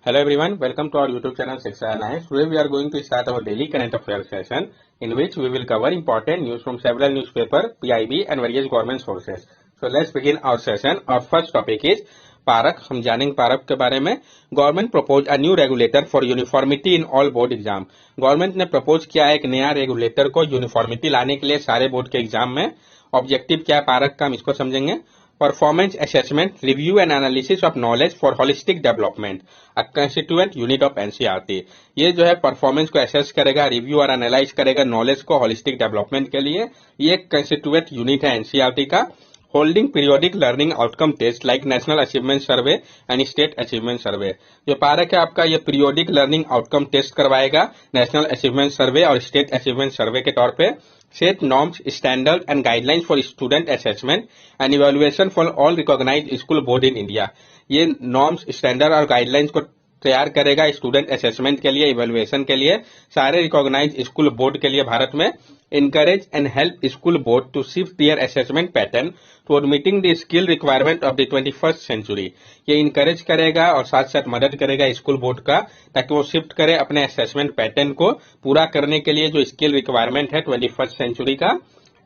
Hello everyone, welcome to our YouTube channel Shiksha Alliance. Today we are going to start our daily current affairs session in which we will cover important news from several newspaper, PIB and various government sources. So let's begin our session. Our first topic is park. हम जानेंगे park के बारे में. Government propose a new regulator for uniformity in all board exam. Government ने propose किया है एक नया रेगुलेटर को यूनिफॉर्मिटी लाने के लिए सारे बोर्ड के एग्जाम में. ऑब्जेक्टिव क्या है पारक का, हम इसको समझेंगे. Performance assessment, review and analysis of knowledge for holistic development, a constituent unit of NCERT. ये जो है परफॉर्मेंस को असेस करेगा, रिव्यू और एनालाइज करेगा नॉलेज को होलिस्टिक डेवलपमेंट के लिए. ये एक कंस्टिट्यूएंट यूनिट है एनसीईआरटी का. Holding periodic learning outcome test like national achievement survey and state achievement survey. जो पारक है आपका, ये पीरियोडिक लर्निंग आउटकम टेस्ट करवाएगा नेशनल अचीवमेंट सर्वे और स्टेट अचीवमेंट सर्वे के तौर पे. Set norms, standard and guidelines for student assessment and evaluation for all recognised school board in India. ये नॉर्म्स, स्टैंडर्ड और गाइडलाइंस को तैयार करेगा स्टूडेंट असेसमेंट के लिए, इवेल्युएशन के लिए, सारे रिकॉग्नाइज्ड स्कूल बोर्ड के लिए भारत में. encourage and help school board to shift their assessment pattern toward meeting the skill requirement of the 21st century. ये encourage करेगा और साथ साथ मदद करेगा स्कूल बोर्ड का ताकि वो शिफ्ट करे अपने असेसमेंट पैटर्न को पूरा करने के लिए जो स्किल रिक्वायरमेंट है 21st सेंचुरी का.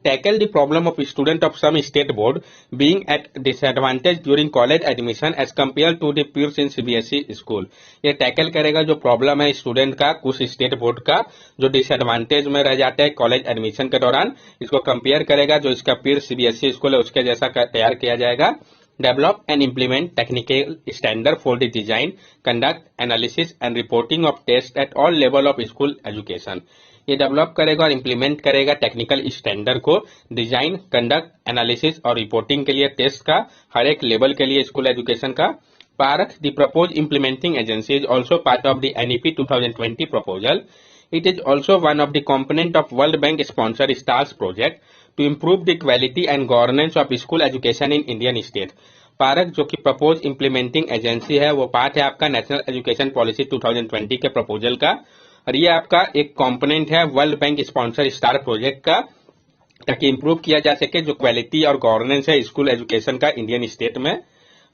Tackle the problem of student of some state board being at disadvantage during college admission as compared to the peers in CBSE school. ये टैकल करेगा जो प्रॉब्लम है स्टूडेंट का कुछ स्टेट बोर्ड का जो डिसएडवांटेज में रह जाते हैं कॉलेज एडमिशन के दौरान. इसको कंपेयर करेगा जो इसका पीर सीबीएसई स्कूल है उसके जैसा तैयार किया जाएगा. Develop and implement technical standard for the design, conduct, analysis and reporting of tests at all level of school education. ये डेवलप करेगा और इम्प्लीमेंट करेगा टेक्निकल स्टैंडर्ड को डिजाइन, कंडक्ट, एनालिसिस और रिपोर्टिंग के लिए टेस्ट का हर एक लेवल के लिए स्कूल एजुकेशन का. Park, the propose implementing agency is also part of the NEP 2020 proposal. It is also one of the component of World Bank sponsored STARS project to improve the quality and governance of school education in Indian state. Park जो कि propose implementing agency है वो part है आपका national education policy 2020 के proposal का और ये आपका एक कंपोनेंट है world bank sponsor star project का ताकि इंप्रूव किया जा सके जो क्वालिटी और गवर्नेंस है स्कूल एजुकेशन का इंडियन स्टेट में.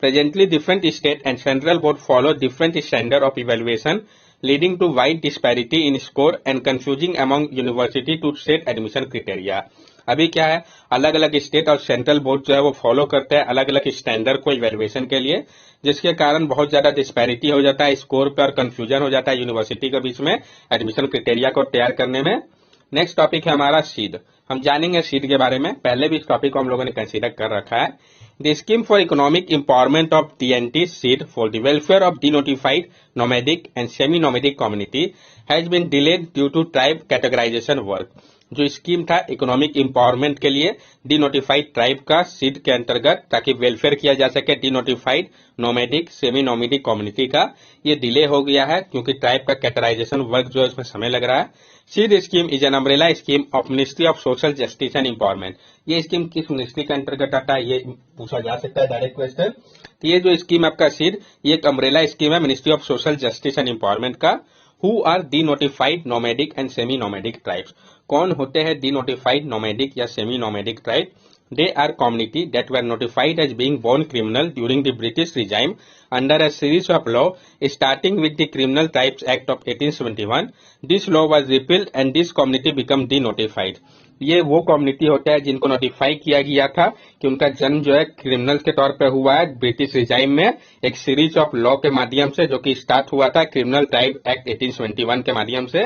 Presently different state and central board follow different standard of evaluation leading to wide disparity in score and confusing among university to state admission criteria. अभी क्या है, अलग अलग state और central board जो है वो फॉलो करते हैं अलग अलग स्टैंडर्ड को इवेल्युएशन के लिए जिसके कारण बहुत ज्यादा डिस्पैरिटी हो जाता है स्कोर पे और कंफ्यूजन हो जाता है यूनिवर्सिटी के बीच में एडमिशन क्राइटेरिया को तैयार करने में. नेक्स्ट टॉपिक है हमारा सीड. हम जानेंगे सीड के बारे में. पहले भी इस टॉपिक को हम लोगों ने कंसीडर कर रखा है. The scheme for economic empowerment of TNT seed for the welfare of denotified nomadic and semi-nomadic community has been delayed due to tribe categorization work. जो स्कीम था इकोनॉमिक एम्पावरमेंट के लिए डिनोटिफाइड ट्राइब का seed के अंतर्गत ताकि welfare किया जा सके denotified, nomadic, semi nomadic community का, ये डिले हो गया है क्योंकि ट्राइब का कैटेगराइजेशन वर्क जो है उसमें समय लग रहा है. Seed scheme is an umbrella scheme of ministry of social justice and empowerment. ये स्कीम किस मिनिस्ट्री के अंतर्गत आता है ये पूछा जा सकता है डायरेक्ट क्वेश्चन. तो ये जो स्कीम आपका सीड ये एक अम्ब्रेला स्कीम है ministry of social justice and empowerment का. Who are denotified nomadic and semi-nomadic tribes? कौन होते हैं denotified nomadic या semi-nomadic tribe? They are community that were notified as being born criminal during the British regime under a series of law starting with the Criminal Tribes Act of 1871. This law was repealed and this community become denotified. ये वो community होता है जिनको notify किया गया था कि उनका जन्म जो है क्रिमिनल के तौर पे हुआ है ब्रिटिश रिजाइम में एक सीरीज ऑफ लॉ के माध्यम से जो कि स्टार्ट हुआ था क्रिमिनल ट्राइब एक्ट 1871 के माध्यम से.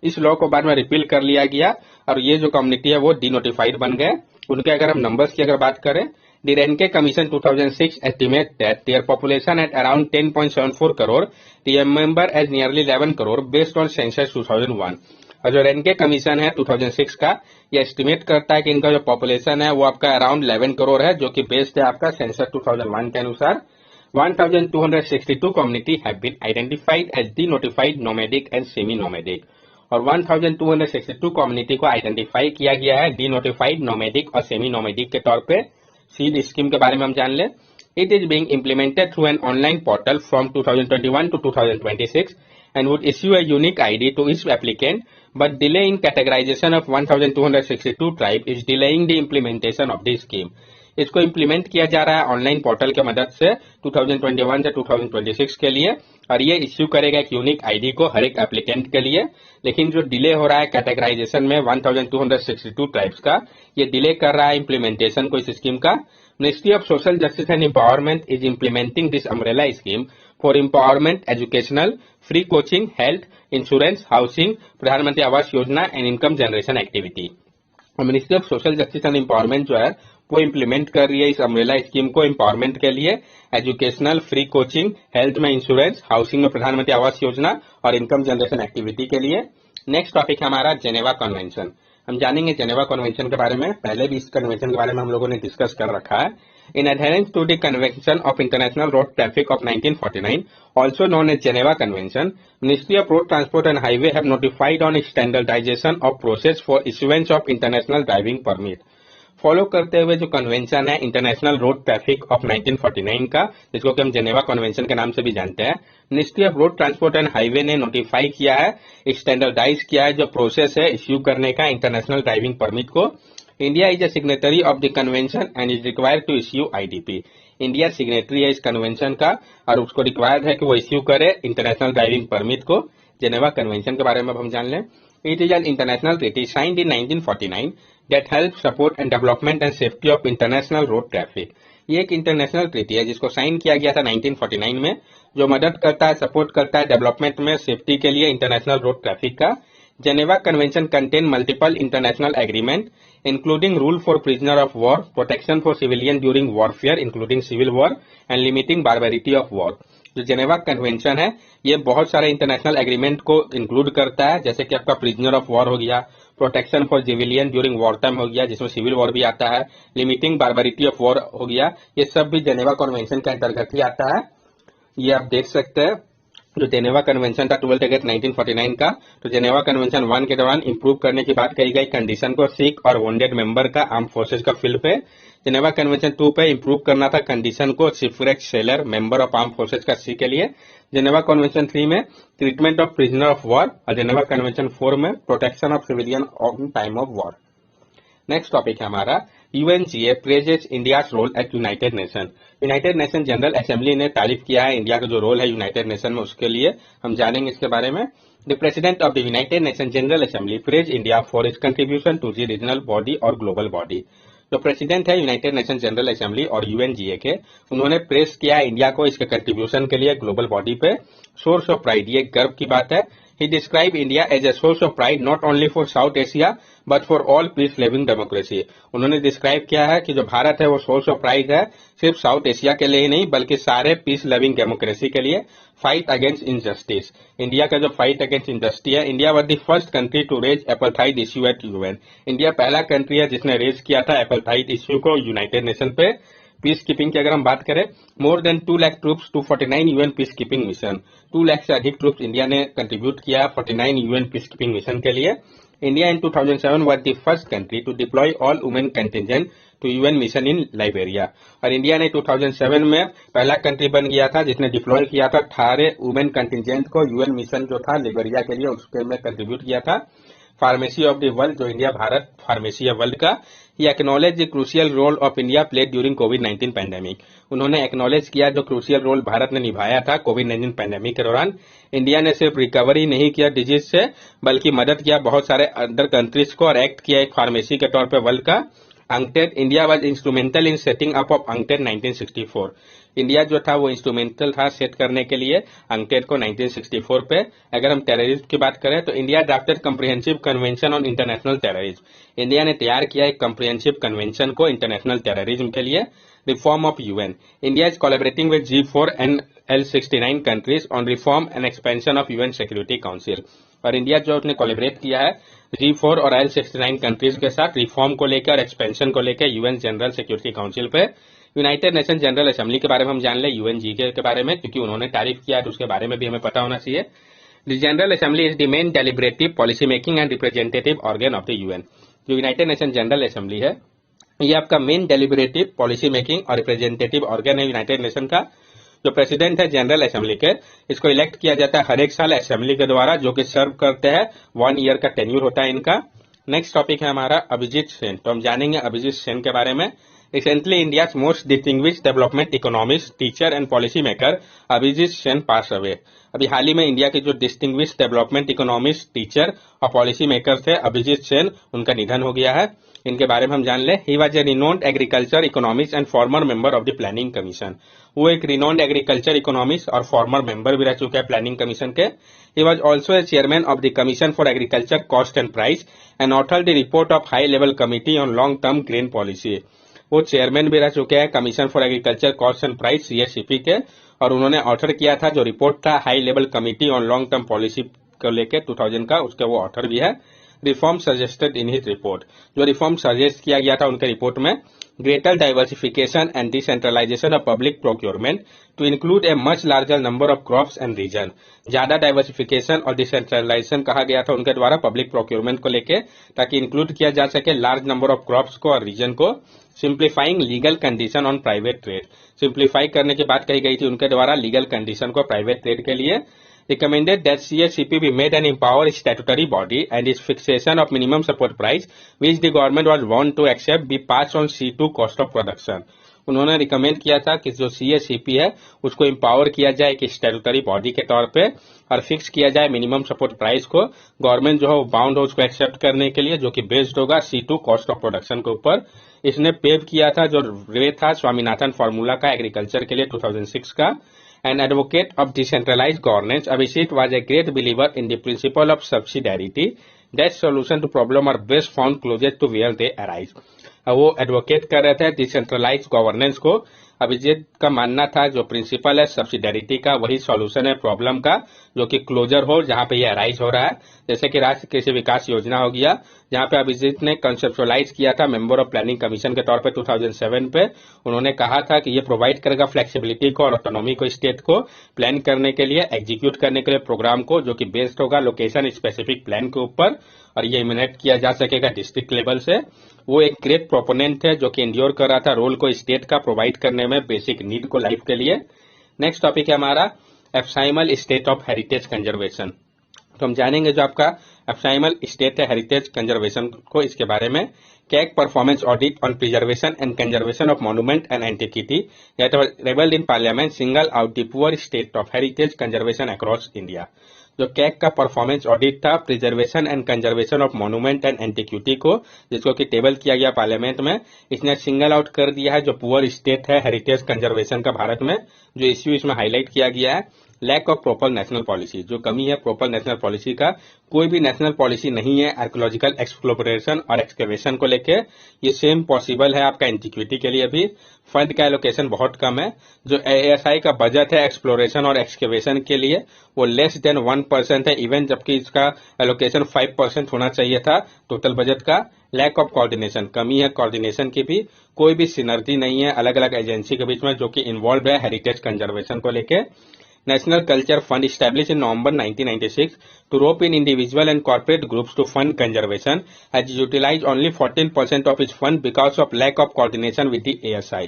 इस लॉ को बाद में रिपील कर लिया गया और ये जो कम्युनिटी है वो डिनोटिफाइड बन गए. उनके अगर हम नंबर्स की अगर बात करें, The Renke Commission 2006 estimate that their population at around 10.74 crore, remember as nearly 11 crore based on census 2001. और जो रेनके कमीशन है 2006 का ये एस्टिमेट करता है कि इनका जो पॉपुलेशन है वो आपका अराउंड 11 करोड़ है जो कि बेस्ड है आपका सेंसस 2001 के अनुसार. 1262 community have been identified as denotified nomadic and semi nomadic और 1262 कम्युनिटी को आइडेंटिफाई किया गया है डिनोटिफाइड नोमेडिक और सेमी नोमेडिक के तौर पे. सीड स्कीम के बारे में हम जान ले. It is being implemented through an online portal from 2021 to 2026 and would issue a unique ID to each applicant, but delay in categorization of 1262 tribe is delaying the implementation of this scheme. इसको implement किया जा रहा है online portal के मदद से 2021 से 2026 के लिए, और ये इश्यू करेगा एक यूनिक आईडी को हर एक एप्लीकेंट के लिए। लेकिन जो डिले हो रहा है कैटेगराइजेशन में 1262 ट्राइब्स का, ये डिले कर रहा है इम्प्लीमेंटेशन को इस स्कीम का। Ministry of social justice and empowerment is implementing this umbrella scheme for empowerment, educational, free coaching, health, insurance, housing, प्रधानमंत्री Awas Yojana and income generation activity. Ministry of social justice and empowerment जो है वो implement कर रही है इस umbrella scheme को empowerment के लिए, एजुकेशनल, फ्री कोचिंग, हेल्थ में इंश्योरेंस, हाउसिंग में प्रधानमंत्री आवास योजना और इनकम जनरेशन एक्टिविटी के लिए। नेक्स्ट टॉपिक है हमारा जेनेवा कन्वेंशन। हम जानेंगे जेनेवा कन्वेंशन के बारे में। पहले भी इस कन्वेंशन के बारे में हम लोगों ने डिस्कस कर रखा है। इन adherence to the Convention of International Road Traffic of 1949, also known as Geneva Convention, Ministry of Road Transport and Highway have notified on standardization of process for issuance of international driving permit. Follow करते हुए जो convention है international road traffic of 1949 का, जिसको कि हम Geneva convention के नाम से भी जानते हैं, ministry of road transport and highway ने नोटिफाई किया है, स्टैंडर्डाइज किया है जो प्रोसेस है इश्यू करने का इंटरनेशनल ड्राइविंग परमिट को। India is a signatory of the convention and is required to issue IDP. India signatory है इस कन्वेंशन का और उसको रिक्वायर्ड है कि वो इश्यू करे इंटरनेशनल ड्राइविंग परमिट को। जेनेवा कन्वेंशन के बारे में अब हम जान लें। It is an international treaty signed in 1949 that helps support and development and safety of international road traffic। ये एक इंटरनेशनल ट्रीटी है जिसको साइन किया गया था 1949 में, जो मदद करता है, सपोर्ट करता है डेवलपमेंट में, सेफ्टी के लिए इंटरनेशनल रोड ट्रैफिक का। Geneva convention contain multiple international agreement including rule for prisoner of war, protection for civilian during warfare including civil war and limiting barbarity of war. जो Geneva convention है ये बहुत सारे international agreement को include करता है, जैसे कि आपका प्रिजनर ऑफ वॉर हो गया, protection for civilian during war time हो गया जिसमें सिविल वॉर भी आता है, लिमिटिंग बारबेरिटी ऑफ वॉर हो गया, ये सब भी जेनेवा कन्वेंशन के अंतर्गत ही आता है। ये आप देख सकते हैं जो जेनेवा कन्वेंशन था 12 अगस्त 1949 का। तो जेनेवा कन्वेंशन 1 के दौरान इंप्रूव करने की बात कही गई कंडीशन को सिक और वोंडेड मेंबर का आर्म फोर्सेज का फील्ड पे। जेनेवा कन्वेंशन 2 पे इंप्रूव करना था कंडीशन को shipwreck sailor member of arm forces का सी के लिए। जेनेवा कन्वेंशन 3 में treatment of prisoner of war और जेनेवा कन्वेंशन 4 में protection of civilian on time of war. Next topic है हमारा UNGA praises India's role at United Nation. United Nation General Assembly ने तारीफ किया है इंडिया का जो रोल है यूनाइटेड नेशन में, उसके लिए हम जानेंगे इसके बारे में। The president of the United Nation General Assembly praise India for its contribution to the regional body और ग्लोबल बॉडी। जो प्रेसिडेंट है यूनाइटेड नेशन जनरल असेंबली और यूएनजीए के, उन्होंने प्रेस किया इंडिया को इसके कंट्रीब्यूशन के लिए ग्लोबल बॉडी पे। सोर्स ऑफ प्राइड, ये गर्व की बात है। He described India as a source of pride not only for South Asia but for all peace loving democracy। उन्होंने डिस्क्राइब किया है कि जो भारत है वो सोर्स ऑफ प्राइड है सिर्फ साउथ एशिया के लिए ही नहीं बल्कि सारे पीस लविंग डेमोक्रेसी के लिए। फाइट अगेंस्ट इनजस्टिस, इंडिया का जो फाइट अगेंस्ट इनजस्टिस है, India was the first country to raise apartheid issue at UN. India पहला कंट्री है जिसने रेज किया था एपलथाइड इश्यू को यूनाइटेड नेशन पे। पीस कीपिंग की अगर हम बात करें, more than 2 lakh troops to 49 UN peace keeping mission. 2 lakh से अधिक ट्रूप्स इंडिया ने कंट्रीब्यूट किया 49 यूएन पीस कीपिंग मिशन के लिए। India in 2007 was the first country to deploy all women contingent to UN mission in Liberia. और India ने 2007 में पहला कंट्री बन गया था जिसने डिप्लॉय किया था 18 वुमेन कंटिजेंट को यूएन मिशन जो था लाइबेरिया के लिए, उसके में कंट्रीब्यूट किया था। फार्मेसी ऑफ द वर्ल्ड, जो इंडिया भारत फार्मेसी है वर्ल्ड का, he acknowledge the crucial role of India played during कोविड-19 पैंडेमिक। उन्होंने एक्नॉलेज किया जो क्रूशियल रोल भारत ने निभाया था कोविड-19 पैंडेमिक के दौरान। इंडिया ने सिर्फ रिकवरी नहीं किया डिजीज से बल्कि मदद किया बहुत सारे अदर कंट्रीज को और एक्ट किया एक फार्मेसी के तौर पर वर्ल्ड का। UNCTAD, India was instrumental in setting up of UNCTAD 1964। India जो था वो इंस्ट्रूमेंटल था सेट करने के लिए अंकटेड को 1964 पे। अगर हम टेररिज्म की बात करें तो India drafted comprehensive convention on international terrorism. India ने तैयार किया एक कम्प्रिहेंसिव कन्वेंशन को इंटरनेशनल टेररिज्म के लिए। Reform of UN, India is collaborating with G4 and L69 countries on reform and expansion of UN security council. और India जो उसने कोलैबोरेट किया है G4 और L69 कंट्रीज के साथ रिफॉर्म को लेकर और एक्सपेंशन को लेकर यूएन जनरल सिक्योरिटी काउंसिल पे। यूनाइटेड नेशन जनरल असेंबली के बारे में हम जान ले यूएनजीके के बारे में, क्योंकि उन्होंने तारीफ किया तो उसके बारे में भी हमें पता होना चाहिए। The general assembly is the main deliberative policy making and representative organ of the UN. जो यूनाइटेड नेशन जनरल असेंबली है ये आपका मेन डेलिब्रेटिव पॉलिसी मेकिंग और रिप्रेजेंटेटिव ऑर्गन है यूनाइटेड नेशन का। जो प्रेसिडेंट है जनरल असेंबली के, इसको इलेक्ट किया जाता है हर एक साल असेंबली के द्वारा, जो कि सर्व करते हैं 1 ईयर का टेन्यूर होता है इनका। नेक्स्ट टॉपिक है हमारा अभिजीत सेन। तो हम जानेंगे अभिजीत सेन के बारे में। Recently, India's most distinguished development economist, teacher and policy maker Abhijit Sen pass away. अभी हाल ही में इंडिया के जो डिस्टिंग्विश्ड डेवलपमेंट इकोनॉमिस्ट, टीचर और पॉलिसी मेकर थे अभिजीत सेन, उनका निधन हो गया है। इनके बारे में हम जान ले। He was a renowned agriculture economist and farmer member of the planning commission. वो एक रिनोन्ड एग्रीकल्चर इकोनॉमिस्ट और फॉर्मर मेंबर भी रह चुके हैं प्लानिंग कमीशन के। He was also a chairman of the commission for agriculture cost and price and author the report of high level committee on long term grain policy. वो chairman भी रह चुके हैं commission for agriculture cost and price CSCP के, और उन्होंने author किया था जो रिपोर्ट था high level committee on long term policy को लेके 2000 का, उसके वो ऑथर भी है। Reform suggested in his report, जो रिफॉर्म सजेस्ट किया गया था उनके रिपोर्ट में, greater diversification and decentralisation of public procurement to include a much larger number of crops and region. ज्यादा डाइवर्सिफिकेशन और डिसेंट्रलाइजेशन कहा गया था उनके द्वारा पब्लिक प्रोक्योरमेंट को लेके, ताकि इंक्लूड किया जा सके लार्ज नंबर ऑफ क्रॉप्स को और रीजन को। Simplifying legal condition on private trade, simplify करने की बात कही गई थी उनके द्वारा लीगल कंडीशन को प्राइवेट ट्रेड के लिए। Recommended that CSCP be made an empowered statutory body and its fixation of minimum support price, which the government was bound to accept, be passed on C2 cost of production. उन्होंने recommend किया था कि जो CSCP है उसको empower किया जाए एक स्टैट्यूटरी बॉडी के तौर पे और फिक्स किया जाए मिनिमम सपोर्ट प्राइस को। गवर्नमेंट जो है बाउंड हो उसको एक्सेप्ट करने के लिए, जो कि बेस्ड होगा C2 कॉस्ट ऑफ प्रोडक्शन के ऊपर। इसने पेव किया था जो रे था स्वामीनाथन फार्मूला का एग्रीकल्चर के लिए 2006 का। An advocate of decentralized governance, Abhisit was a great believer in the principle of subsidiarity, that solution to problem are best found closest to where they arise. वो एडवोकेट कर रहे थे डिसेंट्रलाइज गवर्नेंस को। अभिजीत का मानना था जो प्रिंसिपल है सब्सिडैरिटी का, वही सॉल्यूशन है प्रॉब्लम का, जो कि क्लोजर हो जहां पे ये अराइज हो रहा है। जैसे कि राष्ट्रीय कृषि विकास योजना हो गया, जहां पे अभिजीत ने कंसेप्चुअलाइज किया था मेंबर ऑफ प्लानिंग कमीशन के तौर पे 2007 पे। उन्होंने कहा था कि ये प्रोवाइड करेगा फ्लेक्सिबिलिटी को और ऑटोनॉमी को स्टेट को प्लान करने के लिए, एग्जीक्यूट करने के लिए प्रोग्राम को, जो कि बेस्ड होगा लोकेशन स्पेसिफिक प्लान के ऊपर, और ये इमिनेट किया जा सकेगा डिस्ट्रिक्ट लेवल से। वो एक ग्रेट प्रोपोनेंट है जो कि इंड्योर कर रहा था रोल को स्टेट का प्रोवाइड करने में बेसिक नीड को लाइफ के लिए। नेक्स्ट टॉपिक है हमारा एब्साइमल स्टेट ऑफ हेरिटेज कंजर्वेशन। तो हम जानेंगे जो आपका एब्साइमल स्टेट है हेरिटेज कंजर्वेशन को, इसके बारे में। CAG performance audit on preservation and conservation of monument and antiquity that was levelled in parliament single out the poor state of heritage conservation across India. जो कैग का परफॉर्मेंस ऑडिट था preservation and conservation of monument and antiquity को, जिसको कि table किया गया parliament में, इसने सिंगल आउट कर दिया है जो पुअर स्टेट है हेरिटेज कंजर्वेशन का भारत में। जो इश्यू इसमें हाईलाइट किया गया है, lack of proper national policy, जो कमी है प्रॉपर नेशनल पॉलिसी का। कोई भी नेशनल पॉलिसी नहीं है आर्कियोलॉजिकल एक्सप्लोरेशन और एक्सकेवेशन को लेके। ये सेम पॉसिबल है आपका एंटिक्विटी के लिए भी। फंड का एलोकेशन बहुत कम है। जो ASI का बजट है एक्सप्लोरेशन और एक्सकेवेशन के लिए वो लेस देन 1% है इवन, जबकि इसका एलोकेशन 5% होना चाहिए था टोटल बजट का। लैक ऑफ कोऑर्डिनेशन, कमी है कोऑर्डिनेशन की भी। कोई भी सिनर्जी नहीं है अलग अलग एजेंसी के बीच में जो कि इन्वॉल्व है हेरिटेज कंजर्वेशन को लेके। National Culture Fund established in November 1996 to rope in individual and corporate groups to fund conservation has utilized only 14% of its fund because of lack of coordination with the ASI.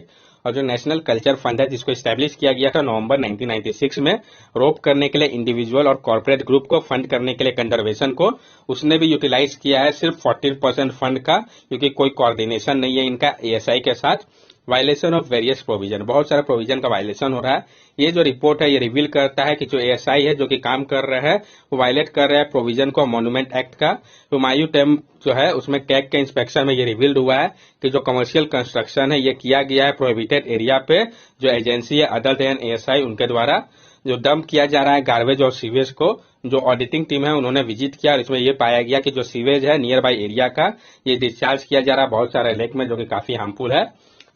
और जो national culture fund है जिसको establish किया गया था नवंबर 1996 में रोप करने के लिए इंडिविजुअल और कॉर्पोरेट ग्रुप को फंड करने के लिए कंजर्वेशन को, उसने भी यूटिलाइज किया है सिर्फ 14% फंड का, क्योंकि कोई कोऑर्डिनेशन नहीं है इनका ASI के साथ। वायलेशन ऑफ वेरियस प्रोविजन, बहुत सारा प्रोविजन का वायलेशन हो रहा है। ये जो रिपोर्ट है ये रिवील करता है कि जो ASI है जो कि काम कर रहा है वो वायलेट कर रहा है प्रोविजन को मॉन्यूमेंट एक्ट का। हुमायूं टेम जो है उसमें कैग के इंस्पेक्शन में ये रिवील्ड हुआ है कि जो कमर्शियल कंस्ट्रक्शन है ये किया गया है प्रोहिबिटेड एरिया पे, जो एजेंसी है अदर देन ASI उनके द्वारा। जो डंप किया जा रहा है गार्बेज और सीवेज को, जो ऑडिटिंग टीम है उन्होंने विजिट किया और इसमें ये पाया गया कि जो सीवेज है नियर बाई एरिया का ये डिस्चार्ज किया जा रहा है बहुत सारे लेक में, जो कि काफी हार्मफुल है।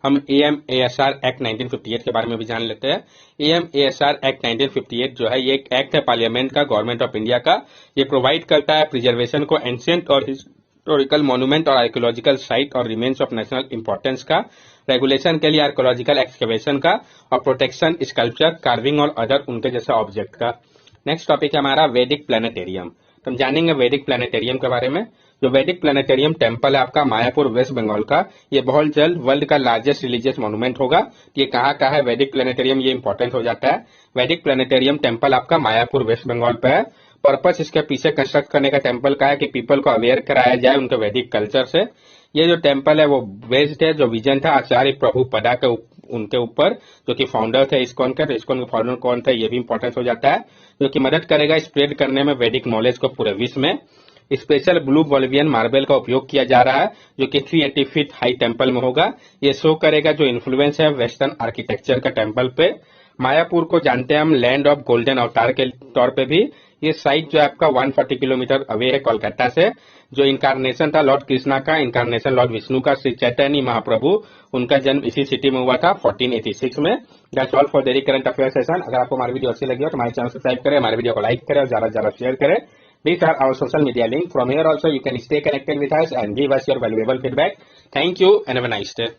हम AMASR एक्ट 1958 के बारे में भी जान लेते हैं। AMASR एक्ट 1958 जो है ये एक एक्ट है पार्लियामेंट का, गवर्नमेंट ऑफ इंडिया का। ये प्रोवाइड करता है प्रिजर्वेशन को एंशिएंट और हिस्टोरिकल मॉन्यूमेंट और आर्कियोलॉजिकल साइट और रिमेन्स ऑफ नेशनल इंपॉर्टेंस का, रेगुलेशन के लिए आर्कियोलॉजिकल एक्सकेवेशन का, और प्रोटेक्शन स्कल्पचर कार्विंग और अदर उनके जैसे ऑब्जेक्ट का। नेक्स्ट टॉपिक है हमारा वैदिक प्लेनेटेरियम। तो हम जानेंगे वैदिक प्लेनेटेरियम के बारे में। जो वैदिक प्लेनेटेरियम टेम्पल है आपका मायापुर वेस्ट बंगाल का, ये बहुत जल्द वर्ल्ड का लार्जेस्ट रिलीजियस मॉन्यूमेंट होगा। ये कहाँ का है वैदिक प्लेनेटेरियम, ये इंपॉर्टेंट हो जाता है। वैदिक प्लेनेटेरियम टेम्पल आपका मायापुर वेस्ट बंगाल पे है। पर्पस इसके पीछे कंस्ट्रक्ट करने का टेम्पल का है कि पीपल को अवेयर कराया जाए उनके वैदिक कल्चर से। ये जो टेम्पल है वो बेस्ड है, जो विजन था आचार्य प्रभु पदा के उनके ऊपर, जो कि फाउंडर थे इस्कॉन के। तो इस्कॉन के फाउंडर कौन थे ये भी इंपॉर्टेंस हो जाता है, जो कि मदद करेगा स्प्रेड करने में वैदिक नॉलेज को पूरे विश्व में। स्पेशल ब्लू बोलिवियन मार्बल का उपयोग किया जा रहा है, जो कि 380 फीट हाई टेम्पल में होगा। ये शो करेगा जो इन्फ्लुएंस है वेस्टर्न आर्किटेक्चर का टेम्पल पे। मायापुर को जानते हैं हम लैंड ऑफ गोल्डन अवतार के तौर पे भी। ये साइट जो है आपका 140 किलोमीटर अवे है कोलकाता से। जो इनकारनेशन था लॉर्ड कृष्णा का, इनकारनेशन लॉर्ड विष्णु का, श्री चैतन्य महाप्रभु, उनका जन्म इसी सिटी में हुआ था 1486 में। That's all for daily current affair session. अगर आपको हमारी वीडियो अच्छी लगी हो तो हमारे चैनल सब्सक्राइब करें, हमारे वीडियो को लाइक करें और ज्यादा से ज्यादा शेयर करें। These are our social media link. From here also you can stay connected with us and give us your valuable feedback. Thank you and have a nice day.